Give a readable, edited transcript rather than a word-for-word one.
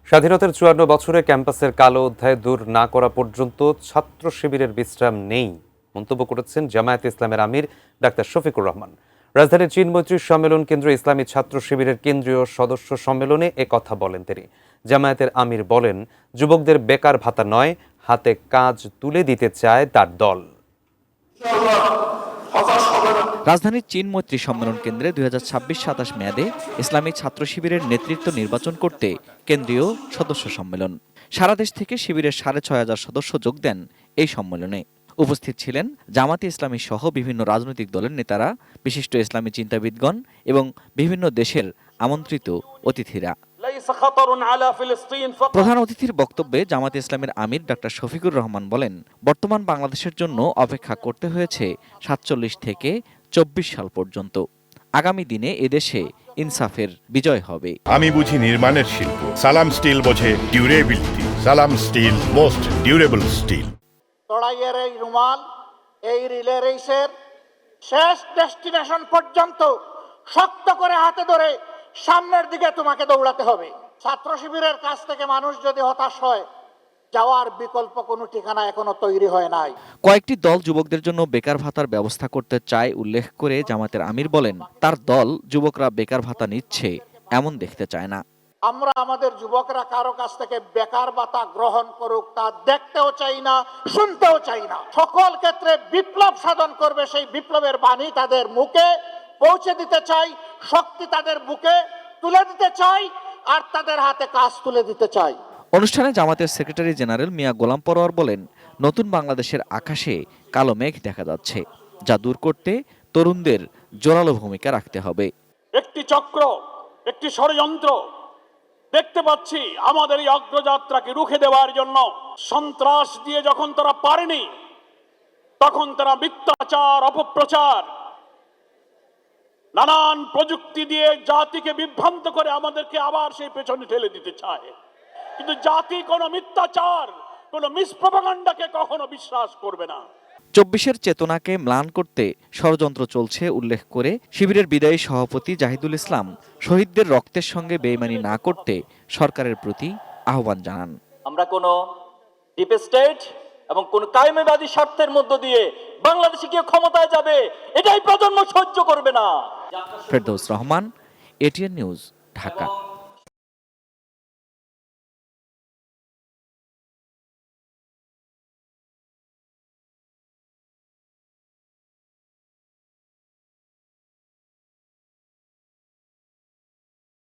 স্বাধীনতার ৫৪ বছরে ক্যাম্পাসের কালো অধ্যায় দূর না করা পর্যন্ত ছাত্র শিবিরের বিশ্রাম নেই মন্তব্য করেছেন জামায়াতে ইসলামের আমির ডাক্তার শফিকুর রহমান। রাজধানীর চীন মৈত্রী সম্মেলন কেন্দ্র ইসলামী ছাত্র শিবিরের কেন্দ্রীয় সদস্য সম্মেলনে কথা বলেন তিনি। জামায়াতের আমির বলেন, যুবকদের বেকার ভাতা নয়, হাতে কাজ তুলে দিতে চায় তার দল। রাজধানীর চীন মৈত্রী সম্মেলন কেন্দ্রে 2026-27 মেয়াদে ইসলামী ছাত্র শিবিরের নেতৃত্ব নির্বাচন করতে কেন্দ্রীয় সদস্য সম্মেলন। সারা দেশ থেকে শিবিরের 6,500 সদস্য যোগ দেন এই সম্মেলনে। উপস্থিত ছিলেন জামাতে ইসলামী সহ বিভিন্ন রাজনৈতিক দলের নেতারা, বিশিষ্ট ইসলামী চিন্তাবিদগণ এবং বিভিন্ন দেশের আমন্ত্রিত অতিথিরা। প্রধান অতিথির বক্তব্যে জামাতে ইসলামের আমির ডাক্তার শফিকুর রহমান বলেন, বর্তমান বাংলাদেশের জন্য অপেক্ষা করতে হয়েছে 47 থেকে 24 সাল পর্যন্ত। আগামী দিনে এদেশে ইনসাফের বিজয় হবে। আমি বুঝি নির্মাণের শিল্প, সালাম স্টিল বোঝে ডিউরেবিলিটি। সালাম স্টিল, মোস্ট ডিউরেবল স্টিল। লড়াইয়ের এই রুমাল, এই রিলে রেসের শেষ ডেস্টিনেশন পর্যন্ত শক্ত করে হাতে ধরে সামনের দিকে তোমাকে দৌড়াতে হবে। ছাত্র শিবিরের কাছ থেকে মানুষ যদি হতাশ হয়, যাওয়ার বিকল্প কোনো ঠিকানা এখনো তৈরি হয় নাই। কয়েকটি দল যুবকদের জন্য বেকার ভাতার ব্যবস্থা করতে চায় উল্লেখ করে জামাতের আমির বলেন, তার দল যুবকরা বেকার ভাতা নিচ্ছে এমন দেখতে চায় না। আমরা আমাদের যুবকরা কারো কাছ থেকে বেকার ভাতা গ্রহণ করুক তা দেখতেও চাই না, শুনতেও চাই না। সকল ক্ষেত্রে বিপ্লব সাধন করবে সেই বিপ্লবের বাণী তাদের মুখে পৌঁছে দিতে চাই, শক্তি তাদের বুকে তুলে দিতে চাই, আর তাদের হাতে কাজ তুলে দিতে চাই। অনুষ্ঠানে জামাতের সেক্রেটারি জেনারেল মিয়া গোলাম পরোয়ার বলেন, নতুন বাংলাদেশের আকাশে কালো মেঘ দেখা যাচ্ছে, যা দূর করতে তরুণদের জোরালো ভূমিকা রাখতে হবে। একটি চক্র, একটি ষড়যন্ত্র দেখতে পাচ্ছি আমাদের এই অগ্রযাত্রাকে রুখে দেওয়ার জন্য। সন্ত্রাস দিয়ে যখন তারা পারেনি, তখন তারা মিথ্যাচার, অপপ্রচার, নানান প্রযুক্তি দিয়ে জাতিকে বিভ্রান্ত করে আমাদেরকে আবার সেই পেছনে ঠেলে দিতে চায়। কিন্তু জাতি কোনো মিথ্যাচার, কোনো মিসপ্রপাগান্ডাকে কখনো বিশ্বাস করবে না। 24-এর চেতনাকে ম্লান করতে ষড়যন্ত্র চলছে উল্লেখ করে শিবিরের বিদায়ী সভাপতি জাহিদুল ইসলাম শহীদদের রক্তের সঙ্গে বেইমানি না করতে সরকারের প্রতি আহ্বান জানান। আমরা কোনো ডিপ স্টেট এবং কোন কায়েমবাদী স্বার্থের মধ্য দিয়ে বাংলাদেশে গিয়ে ক্ষমতায় যাবে, এটাই প্রজন্ম সহ্য করবে না। Ferdous Rahman, ATN news, Dhaka.